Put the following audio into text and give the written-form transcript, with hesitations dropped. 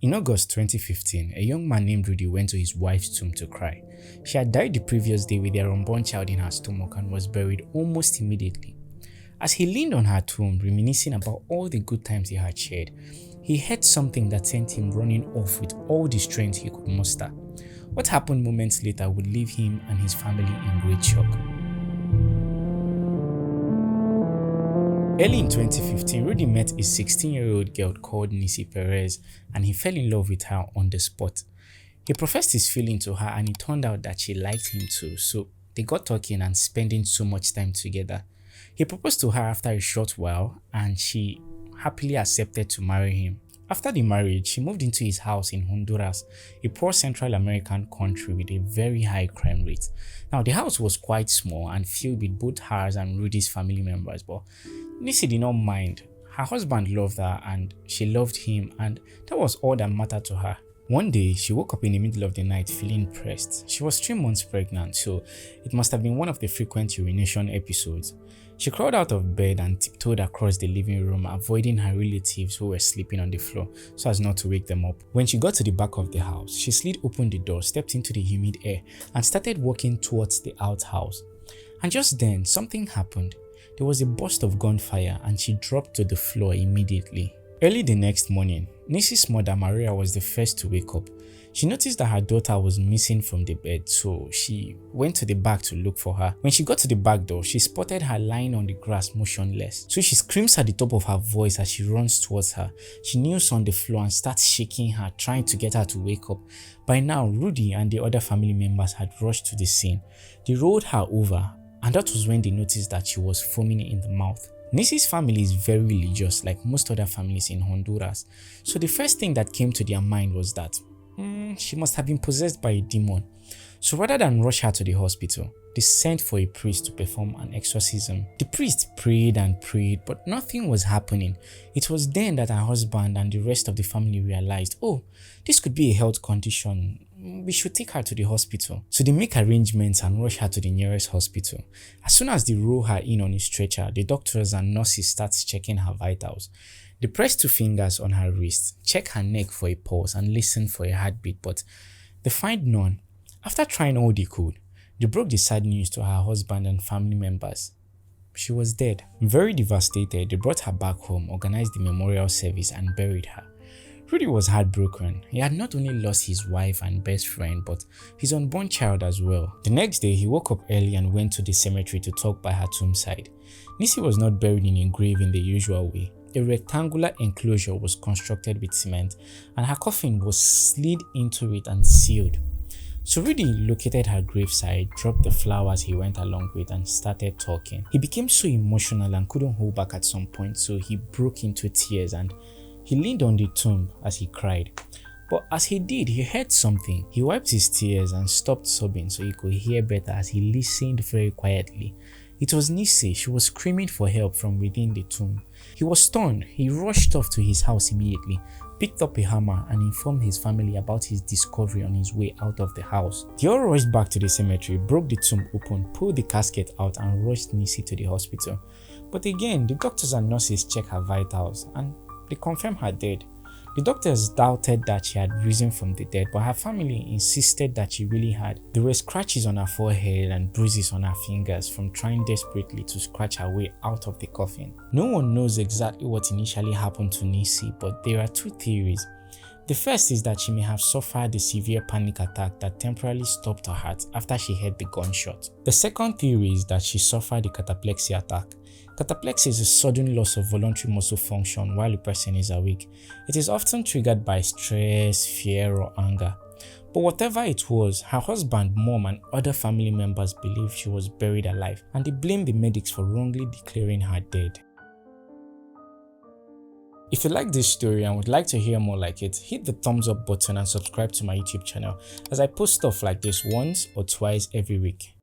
In August 2015, a young man named Rudy went to his wife's tomb to cry. She had died the previous day with their unborn child in her stomach and was buried almost immediately. As he leaned on her tomb, reminiscing about all the good times they had shared, he heard something that sent him running off with all the strength he could muster. What happened moments later would leave him and his family in great shock. Early in 2015, Rudy met a 16-year-old girl called Nisi Perez and he fell in love with her on the spot. He professed his feeling to her and it turned out that she liked him too, so they got talking and spending so much time together. He proposed to her after a short while and she happily accepted to marry him. After the marriage, she moved into his house in Honduras, a poor Central American country with a very high crime rate. Now, the house was quite small and filled with both hers and Rudy's family members, but Nisi did not mind. Her husband loved her and she loved him, and that was all that mattered to her. One day, she woke up in the middle of the night feeling pressed. She was 3 months pregnant, so it must have been one of the frequent urination episodes. She crawled out of bed and tiptoed across the living room, avoiding her relatives who were sleeping on the floor so as not to wake them up. When she got to the back of the house, she slid open the door, stepped into the humid air, and started walking towards the outhouse. And just then, something happened. There was a burst of gunfire and she dropped to the floor immediately. Early the next morning, Nisi's mother Maria was the first to wake up. She noticed that her daughter was missing from the bed, so she went to the back to look for her. When she got to the back door, she spotted her lying on the grass motionless. So she screams at the top of her voice as she runs towards her. She kneels on the floor and starts shaking her, trying to get her to wake up. By now, Rudy and the other family members had rushed to the scene. They rolled her over, and that was when they noticed that she was foaming in the mouth. Nisi's family is very religious, like most other families in Honduras, so the first thing that came to their mind was that she must have been possessed by a demon. So rather than rush her to the hospital, they sent for a priest to perform an exorcism. The priest prayed and prayed, but nothing was happening. It was then that her husband and the rest of the family realized, oh, this could be a health condition. We should take her to the hospital. So they make arrangements and rush her to the nearest hospital. As soon as they roll her in on a stretcher, the doctors and nurses start checking her vitals. They press 2 fingers on her wrist, check her neck for a pulse and listen for a heartbeat, but they find none. After trying all they could, they broke the sad news to her husband and family members. She was dead. Very devastated, they brought her back home, organized the memorial service and buried her. Rudy was heartbroken. He had not only lost his wife and best friend, but his unborn child as well. The next day, he woke up early and went to the cemetery to talk by her tombside. Nisi was not buried in a grave in the usual way. A rectangular enclosure was constructed with cement and her coffin was slid into it and sealed. So Rudy located her graveside, dropped the flowers he went along with and started talking. He became so emotional and couldn't hold back at some point, so he broke into tears and he leaned on the tomb as he cried. But as he did, he heard something. He wiped his tears and stopped sobbing so he could hear better as he listened very quietly. It was Nisi. She was screaming for help from within the tomb. He was stunned. He rushed off to his house immediately, picked up a hammer and informed his family about his discovery on his way out of the house. They all rushed back to the cemetery, broke the tomb open, pulled the casket out and rushed Nisi to the hospital. But again, the doctors and nurses checked her vitals and they confirmed her dead. The doctors doubted that she had risen from the dead, but her family insisted that she really had. There were scratches on her forehead and bruises on her fingers from trying desperately to scratch her way out of the coffin. No one knows exactly what initially happened to Nisi, but there are 2 theories. The first is that she may have suffered a severe panic attack that temporarily stopped her heart after she heard the gunshot. The second theory is that she suffered a cataplexy attack. Cataplexy is a sudden loss of voluntary muscle function while a person is awake. It is often triggered by stress, fear, or anger. But whatever it was, her husband, mom, and other family members believed she was buried alive, and they blamed the medics for wrongly declaring her dead. If you like this story and would like to hear more like it, hit the thumbs up button and subscribe to my YouTube channel as I post stuff like this once or twice every week.